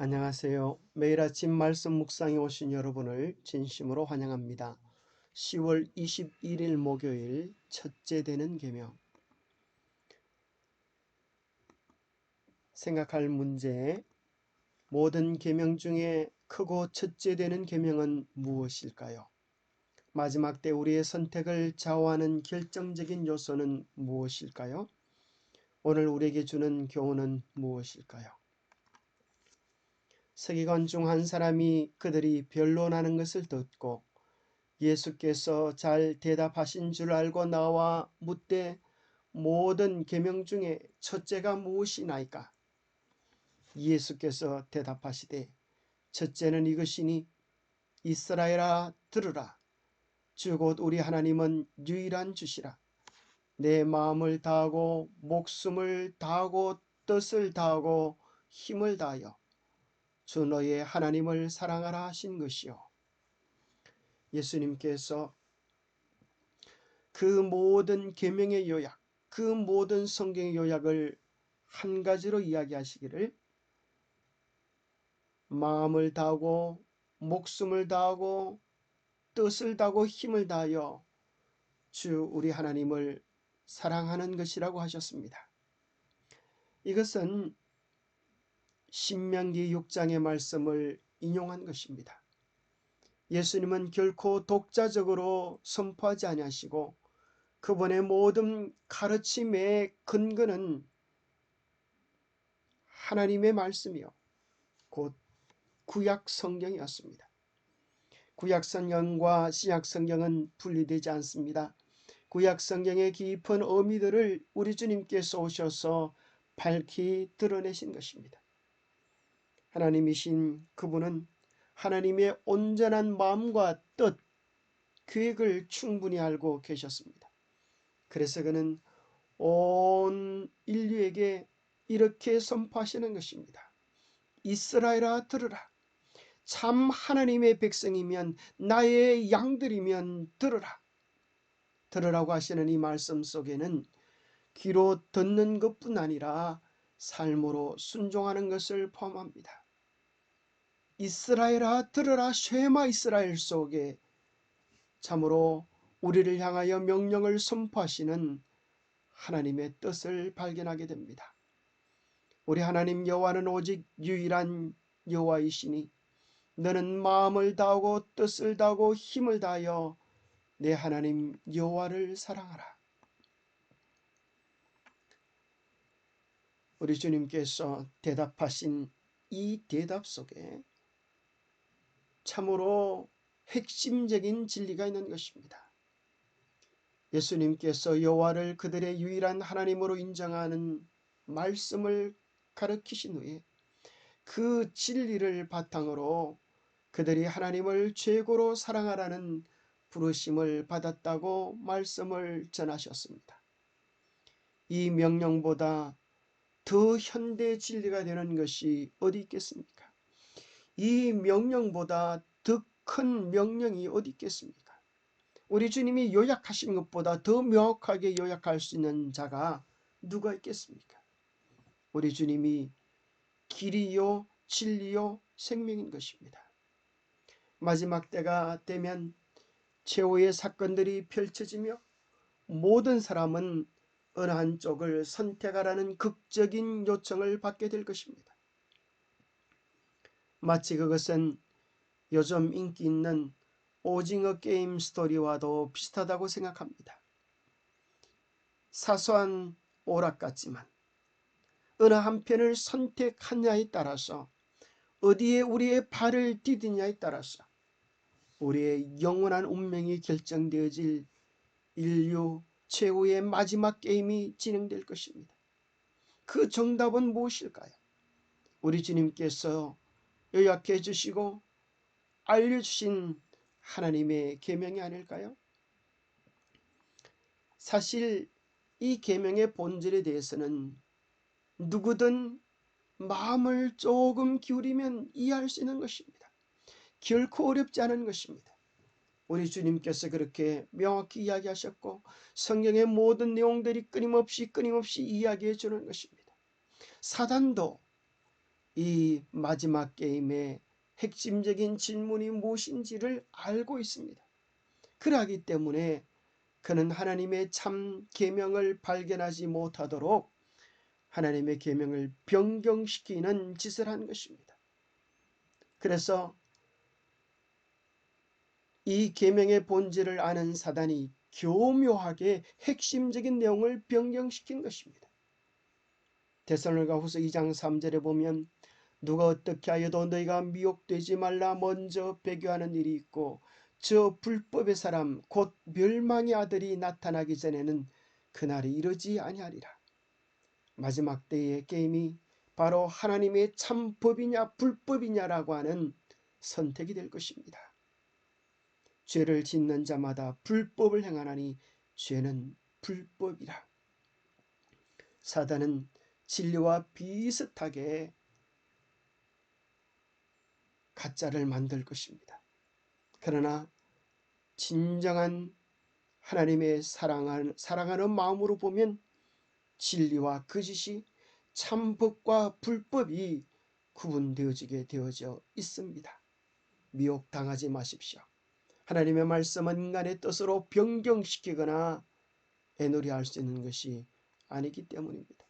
안녕하세요. 매일 아침 말씀 묵상에 오신 여러분을 진심으로 환영합니다. 10월 21일 목요일 첫째 되는 계명. 생각할 문제: 모든 계명 중에 크고 첫째 되는 계명은 무엇일까요? 마지막 때 우리의 선택을 좌우하는 결정적인 요소는 무엇일까요? 오늘 우리에게 주는 교훈은 무엇일까요? 서기관 중 한 사람이 그들이 변론하는 것을 듣고 예수께서 잘 대답하신 줄 알고 나와 묻되 모든 계명 중에 첫째가 무엇이나이까? 예수께서 대답하시되 첫째는 이것이니 이스라엘아 들으라. 주 곧 우리 하나님은 유일한 주시라. 내 마음을 다하고 목숨을 다하고 뜻을 다하고 힘을 다하여 주 너의 하나님을 사랑하라 하신 것이요. 예수님께서 그 모든 계명의 요약, 그 모든 성경의 요약을 한 가지로 이야기하시기를 마음을 다하고 목숨을 다하고 뜻을 다하고 힘을 다하여 주 우리 하나님을 사랑하는 것이라고 하셨습니다. 이것은 신명기 6장의 말씀을 인용한 것입니다. 예수님은 결코 독자적으로 선포하지 아니하시고 그분의 모든 가르침의 근거는 하나님의 말씀이요 곧 구약 성경이었습니다. 구약 성경과 신약 성경은 분리되지 않습니다. 구약 성경의 깊은 의미들을 우리 주님께서 오셔서 밝히 드러내신 것입니다. 하나님이신 그분은 하나님의 온전한 마음과 뜻, 계획을 충분히 알고 계셨습니다. 그래서 그는 온 인류에게 이렇게 선포하시는 것입니다. 이스라엘아 들으라. 참 하나님의 백성이면 나의 양들이면 들으라. 들으라고 하시는 이 말씀 속에는 귀로 듣는 것뿐 아니라 삶으로 순종하는 것을 포함합니다. 이스라엘아 들으라. 쉐마 이스라엘 속에 참으로 우리를 향하여 명령을 선포하시는 하나님의 뜻을 발견하게 됩니다. 우리 하나님 여호와는 오직 유일한 여호와이시니 너는 마음을 다하고 뜻을 다하고 힘을 다하여 내 하나님 여호와를 사랑하라. 우리 주님께서 대답하신 이 대답 속에 참으로 핵심적인 진리가 있는 것입니다. 예수님께서 여호와를 그들의 유일한 하나님으로 인정하는 말씀을 가르치신 후에 그 진리를 바탕으로 그들이 하나님을 최고로 사랑하라는 부르심을 받았다고 말씀을 전하셨습니다. 이 명령보다 더 현대 진리가 되는 것이 어디 있겠습니까? 이 명령보다 더 큰 명령이 어디 있겠습니까? 우리 주님이 요약하신 것보다 더 명확하게 요약할 수 있는 자가 누가 있겠습니까? 우리 주님이 길이요 진리요 생명인 것입니다. 마지막 때가 되면 최후의 사건들이 펼쳐지며 모든 사람은 어느 한쪽을 선택하라는 극적인 요청을 받게 될 것입니다. 마치 그것은 요즘 인기 있는 오징어 게임 스토리와도 비슷하다고 생각합니다. 사소한 오락 같지만 어느 한편을 선택하냐에 따라서 어디에 우리의 발을 디디냐에 따라서 우리의 영원한 운명이 결정되어질 인류 최후의 마지막 게임이 진행될 것입니다. 그 정답은 무엇일까요? 우리 주님께서 요약해 주시고 알려주신 하나님의 계명이 아닐까요? 사실 이 계명의 본질에 대해서는 누구든 마음을 조금 기울이면 이해할 수 있는 것입니다. 결코 어렵지 않은 것입니다. 우리 주님께서 그렇게 명확히 이야기하셨고 성경의 모든 내용들이 끊임없이 이야기해 주는 것입니다. 사단도 이 마지막 게임의 핵심적인 질문이 무엇인지를 알고 있습니다. 그러하기 때문에 그는 하나님의 참 계명을 발견하지 못하도록 하나님의 계명을 변경시키는 짓을 한 것입니다. 그래서 이 계명의 본질을 아는 사단이 교묘하게 핵심적인 내용을 변경시킨 것입니다. 데살로니가후서 2장 3절에 보면 누가 어떻게 하여도 너희가 미혹되지 말라 먼저 배교하는 일이 있고 저 불법의 사람 곧 멸망의 아들이 나타나기 전에는 그날이 이르지 아니하리라. 마지막 때의 게임이 바로 하나님의 참 법이냐 불법이냐라고 하는 선택이 될 것입니다. 죄를 짓는 자마다 불법을 행하나니 죄는 불법이라. 사단은 진리와 비슷하게 가짜를 만들 것입니다. 그러나 진정한 하나님의 사랑하는 마음으로 보면 진리와 거짓이 참 법과 불법이 구분되어지게 되어져 있습니다. 미혹당하지 마십시오. 하나님의 말씀은 인간의 뜻으로 변경시키거나 애놀이할 수 있는 것이 아니기 때문입니다.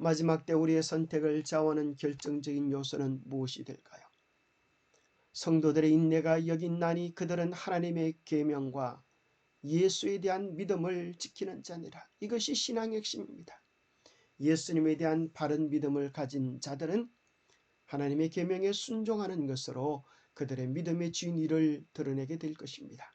마지막 때 우리의 선택을 좌우하는 결정적인 요소는 무엇이 될까요? 성도들의 인내가 여긴나니 그들은 하나님의 계명과 예수에 대한 믿음을 지키는 자니라. 이것이 신앙의 핵심입니다. 예수님에 대한 바른 믿음을 가진 자들은 하나님의 계명에 순종하는 것으로 그들의 믿음의 진리를 드러내게 될 것입니다.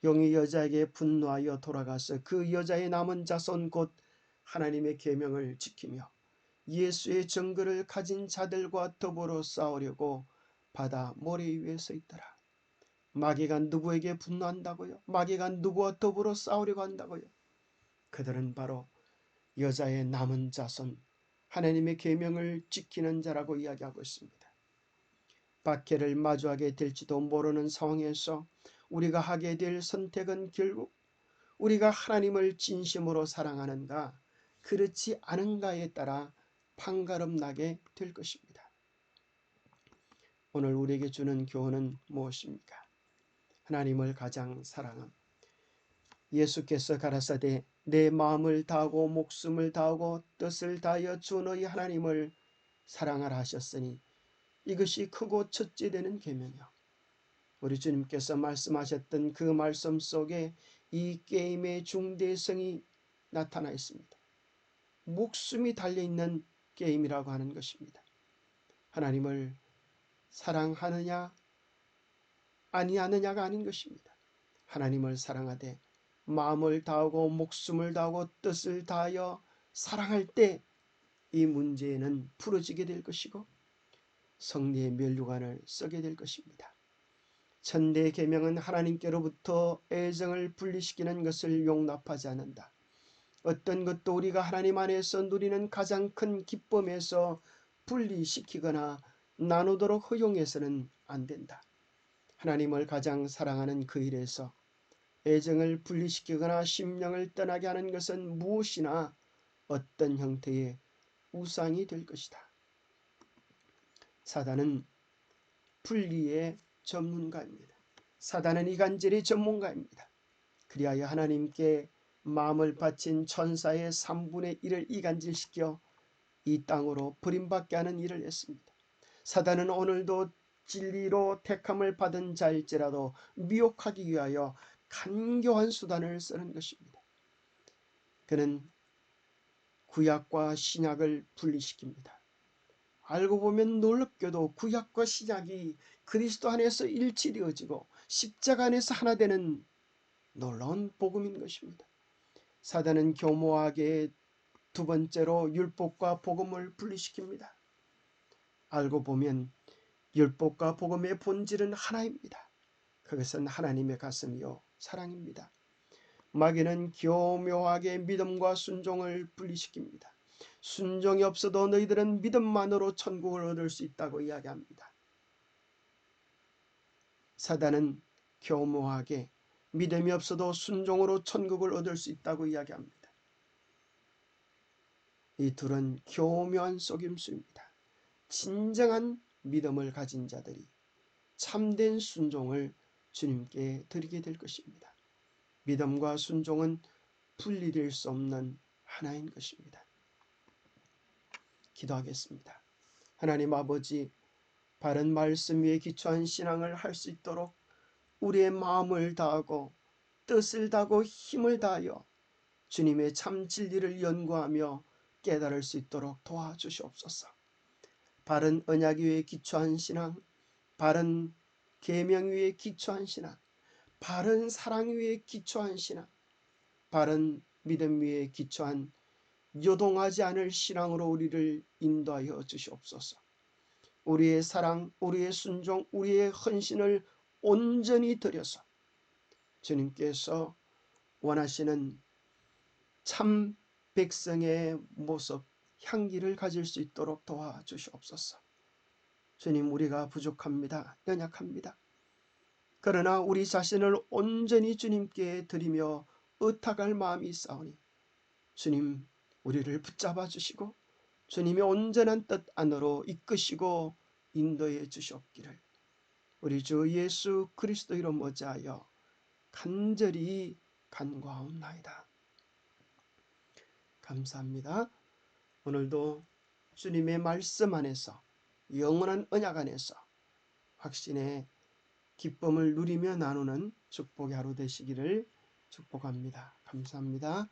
용이 여자에게 분노하여 돌아가서 그 여자의 남은 자손 곧 하나님의 계명을 지키며 예수의 증거를 가진 자들과 더불어 싸우려고 바다 모래 위에 서 있더라. 마귀가 누구에게 분노한다고요? 마귀가 누구와 더불어 싸우려고 한다고요? 그들은 바로 여자의 남은 자손, 하나님의 계명을 지키는 자라고 이야기하고 있습니다. 박해를 마주하게 될지도 모르는 상황에서 우리가 하게 될 선택은 결국 우리가 하나님을 진심으로 사랑하는가 그렇지 않은가에 따라 판가름나게 될 것입니다. 오늘 우리에게 주는 교훈은 무엇입니까? 하나님을 가장 사랑함. 예수께서 가라사대 내 마음을 다하고 목숨을 다하고 뜻을 다하여 주 너희 하나님을 사랑하라 하셨으니 이것이 크고 첫째 되는 계명이요. 우리 주님께서 말씀하셨던 그 말씀 속에 이 게임의 중대성이 나타나 있습니다. 목숨이 달려있는 게임이라고 하는 것입니다. 하나님을 사랑하느냐 아니하느냐가 아닌 것입니다. 하나님을 사랑하되 마음을 다하고 목숨을 다하고 뜻을 다하여 사랑할 때 이 문제는 풀어지게 될 것이고 성리의 면류관을 쓰게 될 것입니다. 천대 계명은 하나님께로부터 애정을 분리시키는 것을 용납하지 않는다. 어떤 것도 우리가 하나님 안에서 누리는 가장 큰 기쁨에서 분리시키거나 나누도록 허용해서는 안 된다. 하나님을 가장 사랑하는 그 일에서 애정을 분리시키거나 심령을 떠나게 하는 것은 무엇이나 어떤 형태의 우상이 될 것이다. 사단은 분리의 전문가입니다. 사단은 이간질의 전문가입니다. 그리하여 하나님께 마음을 바친 천사의 3분의 1을 이간질시켜 이 땅으로 버림받게 하는 일을 했습니다. 사단은 오늘도 진리로 택함을 받은 자일지라도 미혹하기 위하여 간교한 수단을 쓰는 것입니다. 그는 구약과 신약을 분리시킵니다. 알고 보면 놀랍게도 구약과 신약이 그리스도 안에서 일치되어지고 십자가 안에서 하나 되는 놀라운 복음인 것입니다. 사단은 교묘하게 두 번째로 율법과 복음을 분리시킵니다. 알고 보면 율법과 복음의 본질은 하나입니다. 그것은 하나님의 가슴이요 사랑입니다. 마귀는 교묘하게 믿음과 순종을 분리시킵니다. 순종이 없어도 너희들은 믿음만으로 천국을 얻을 수 있다고 이야기합니다. 사단은 교묘하게 믿음이 없어도 순종으로 천국을 얻을 수 있다고 이야기합니다. 이 둘은 교묘한 속임수입니다. 진정한 믿음을 가진 자들이 참된 순종을 주님께 드리게 될 것입니다. 믿음과 순종은 분리될 수 없는 하나인 것입니다. 기도하겠습니다. 하나님 아버지, 바른 말씀 위에 기초한 신앙을 할 수 있도록 우리의 마음을 다하고 뜻을 다하고 힘을 다하여 주님의 참 진리를 연구하며 깨달을 수 있도록 도와주시옵소서. 바른 언약 위에 기초한 신앙, 바른 계명 위에 기초한 신앙, 바른 사랑 위에 기초한 신앙, 바른 믿음 위에 기초한 요동하지 않을 신앙으로 우리를 인도하여 주시옵소서. 우리의 사랑, 우리의 순종, 우리의 헌신을 온전히 드려서 주님께서 원하시는 참 백성의 모습, 향기를 가질 수 있도록 도와주시옵소서. 주님, 우리가 부족합니다. 연약합니다. 그러나 우리 자신을 온전히 주님께 드리며 의탁할 마음이 있사오니 주님, 우리를 붙잡아 주시고 주님의 온전한 뜻 안으로 이끄시고 인도해 주시옵기를 우리 주 예수 그리스도 이름 모자하여 간절히 간구하옵나이다. 감사합니다. 오늘도 주님의 말씀 안에서 영원한 언약 안에서 확신의 기쁨을 누리며 나누는 축복의 하루 되시기를 축복합니다. 감사합니다.